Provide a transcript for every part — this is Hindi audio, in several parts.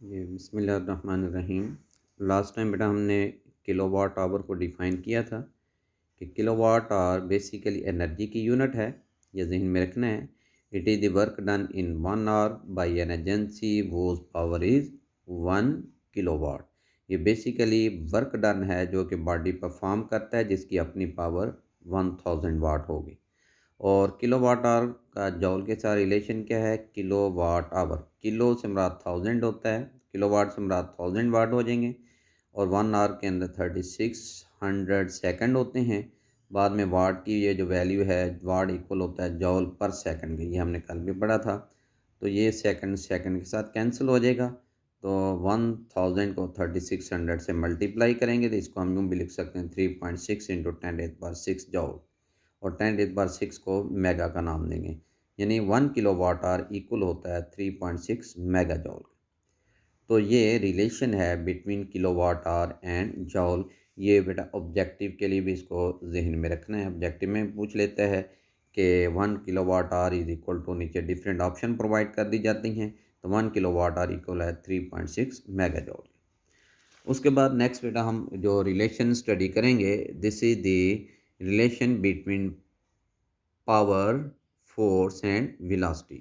जी, बिस्मिल्लाहिर्रहमानिर्रहीम। लास्ट टाइम बेटा हमने किलोवाट आवर को डिफ़ाइन किया था कि किलोवाट आवर बेसिकली एनर्जी की यूनिट है। ये ज़हन में रखना है। It is the work done in 1 hour by an agency whose power is 1 kilowatt. ये बेसिकली वर्क डन है जो कि बॉडी परफ़ॉर्म करता है जिसकी अपनी पावर 1000 वाट होगी। और किलोवाट आवर का जॉल के साथ रिलेशन क्या है? किलोवाट आवर, किलो से मुराद 1000 होता है, किलोवाट से मुराद 1000 वाट हो जाएंगे। और 1 आवर के अंदर 3600 सेकंड होते हैं। बाद में वाट की ये जो वैल्यू है, वाट इक्वल होता है जॉल पर सेकंड के, ये हमने कल भी पढ़ा था। तो ये सेकंड सेकंड के साथ कैंसिल हो जाएगा। तो 1000 को 3600 से मल्टीप्लाई करेंगे तो इसको हम यूँ भी लिख सकते हैं 3.6 इंटू 10⁻6 जॉल। और 10⁻6 को मेगा का नाम देंगे, यानी 1 किलोवाट आवर इक्वल होता है 3.6 मेगा जॉल। तो ये रिलेशन है बिटवीन किलोवाट आवर एंड जॉल। ये बेटा ऑब्जेक्टिव के लिए भी इसको जहन में रखना है। ऑब्जेक्टिव में पूछ लेता है कि 1 kilowatt hour is equal to, नीचे डिफरेंट ऑप्शन प्रोवाइड कर दी जाती हैं। तो 1 किलोवाट आवर इक्वल है 3.6 मेगा जॉल। उसके बाद नेक्स्ट बेटा हम जो रिलेशन स्टडी करेंगे, this is the relation between power, force and velocity,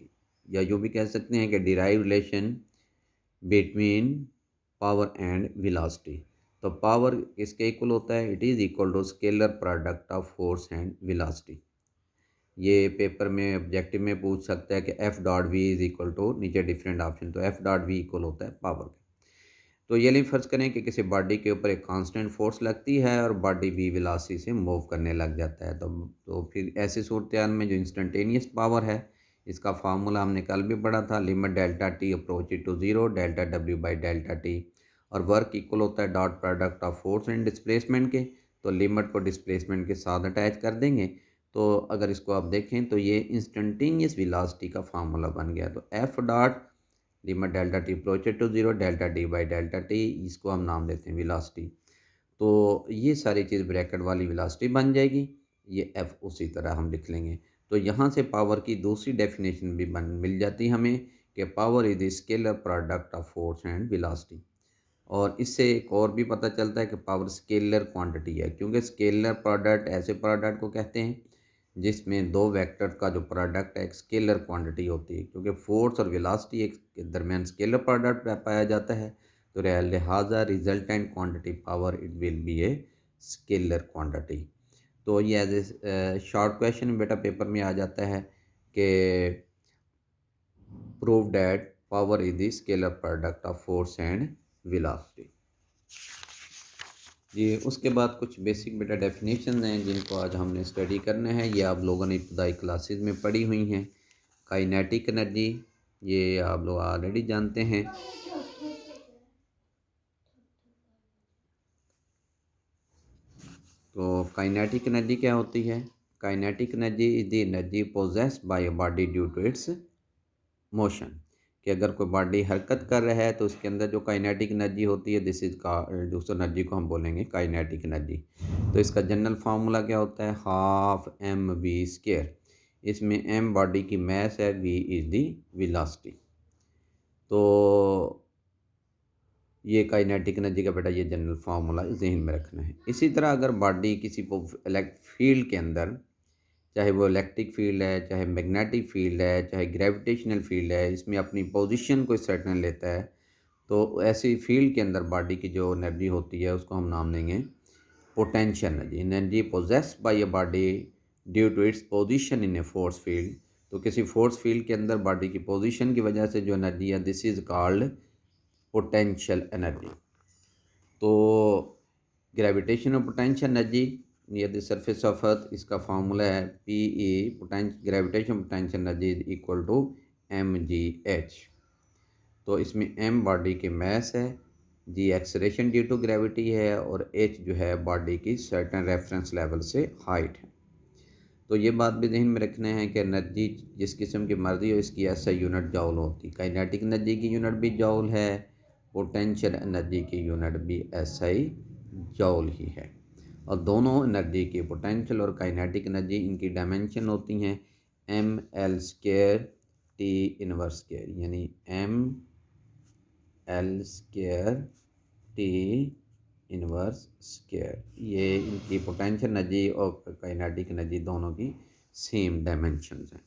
या यूँ भी कह सकते हैं कि derive relation between power and velocity. तो पावर किसके इक्वल होता है? It is equal to scalar product of force and velocity. ये पेपर में ऑब्जेक्टिव में पूछ सकता है कि F dot V is equal to, नीचे डिफरेंट ऑप्शन, तो एफ डॉट वी इक्वल होता है पावर के। तो ये लिए फ़र्ज़ करें कि किसी बॉडी के ऊपर एक कांस्टेंट फोर्स लगती है और बॉडी वी वेलोसिटी से मूव करने लग जाता है। तो फिर ऐसी सूरत में जो इंस्टेंटेनियस पावर है, इसका फार्मूला हमने कल भी पढ़ा था, limit delta T approach to zero delta W by delta T. और वर्क इक्वल होता है dot product of force and displacement के। तो लिमिट को डिस्प्लेसमेंट के साथ अटैच कर देंगे। तो अगर इसको आप देखें तो ये इंस्टेंटेनियस वेलोसिटी का फार्मूला बन गया। तो F dot limit delta T approach to zero delta D by delta T, इसको हम नाम देते हैं वेलोसिटी। तो ये सारी चीज़ ब्रैकेट वाली वेलोसिटी बन जाएगी। ये एफ उसी तरह हम लिख लेंगे। तो यहाँ से पावर की दूसरी डेफिनेशन भी बन मिल जाती है हमें कि power is the scalar product of force and velocity. और इससे एक और भी पता चलता है कि पावर स्केलर क्वांटिटी है, क्योंकि स्केलर प्रोडक्ट ऐसे प्रोडक्ट को कहते हैं जिसमें दो वेक्टर का जो प्रोडक्ट है एक स्केलर क्वांटिटी होती है। क्योंकि फोर्स और वेलोसिटी एक के दरमियान स्केलर प्रोडक्ट पाया जाता है, तो लिहाजा resultant quantity power it will be a scalar quantity. तो ये एज ए शॉर्ट क्वेश्चन बेटा पेपर में आ जाता है कि prove that power is the scalar product of force and velocity. ये उसके बाद कुछ बेसिक बेटा डेफिनेशन हैं जिनको आज हमने स्टडी करना है। ये आप लोगों ने इब्तदाई क्लासेस में पढ़ी हुई हैं। काइनेटिक एनर्जी, ये आप लोग ऑलरेडी जानते हैं। तो काइनेटिक एनर्जी क्या होती है? Kinetic energy is the energy possessed by a body due to its motion. कि अगर कोई बॉडी हरकत कर रहा है तो उसके अंदर जो काइनेटिक एनर्जी होती है, दिस इज का उस एनर्जी को हम बोलेंगे काइनेटिक एनर्जी। तो इसका जनरल फार्मूला क्या होता है? Half M V square. इसमें एम बॉडी की मास है, वी इज दी वेलोसिटी। तो ये काइनेटिक एनर्जी का बेटा ये जनरल फार्मूला जहन में रखना है। इसी तरह अगर बॉडी किसी को फील्ड के अंदर, चाहे वो इलेक्ट्रिक फील्ड है, चाहे मैग्नेटिक फील्ड है, चाहे ग्रेविटेशनल फील्ड है, इसमें अपनी पोजीशन को सर्टेन लेता है, तो ऐसी फील्ड के अंदर बॉडी की जो एनर्जी होती है उसको हम नाम देंगे potential energy. Energy possessed by a body due to its position in a force field. तो किसी फोर्स फील्ड के अंदर बॉडी की पोजीशन की वजह से जो एनर्जी है, this is called potential energy. तो gravitational potential energy near the surface of earth, इसका फार्मूला है P E gravitation potential energy is equal to M G H. तो इसमें एम बॉडी की मास है, G acceleration due to gravity है, और एच जो है बॉडी की सर्टेन रेफरेंस लेवल से हाइट है। तो ये बात भी ध्यान में रखना है कि एनर्जी जिस किस्म की मर्जी हो, इसकी ऐसा यूनिट जॉल होती है। काइनेटिक एनर्जी की यूनिट भी जॉल है, पोटेंशियल एनर्जी की यूनिट भी ऐसा ही जॉल ही है। और दोनों एनर्जी की, पोटेंशियल और काइनेटिक एनर्जी, इनकी डायमेंशन होती हैं M L square T inverse square, यानी M L square T inverse square. ये इनकी पोटेंशियल एनर्जी और काइनेटिक एनर्जी दोनों की सेम डायमेंशंस हैं।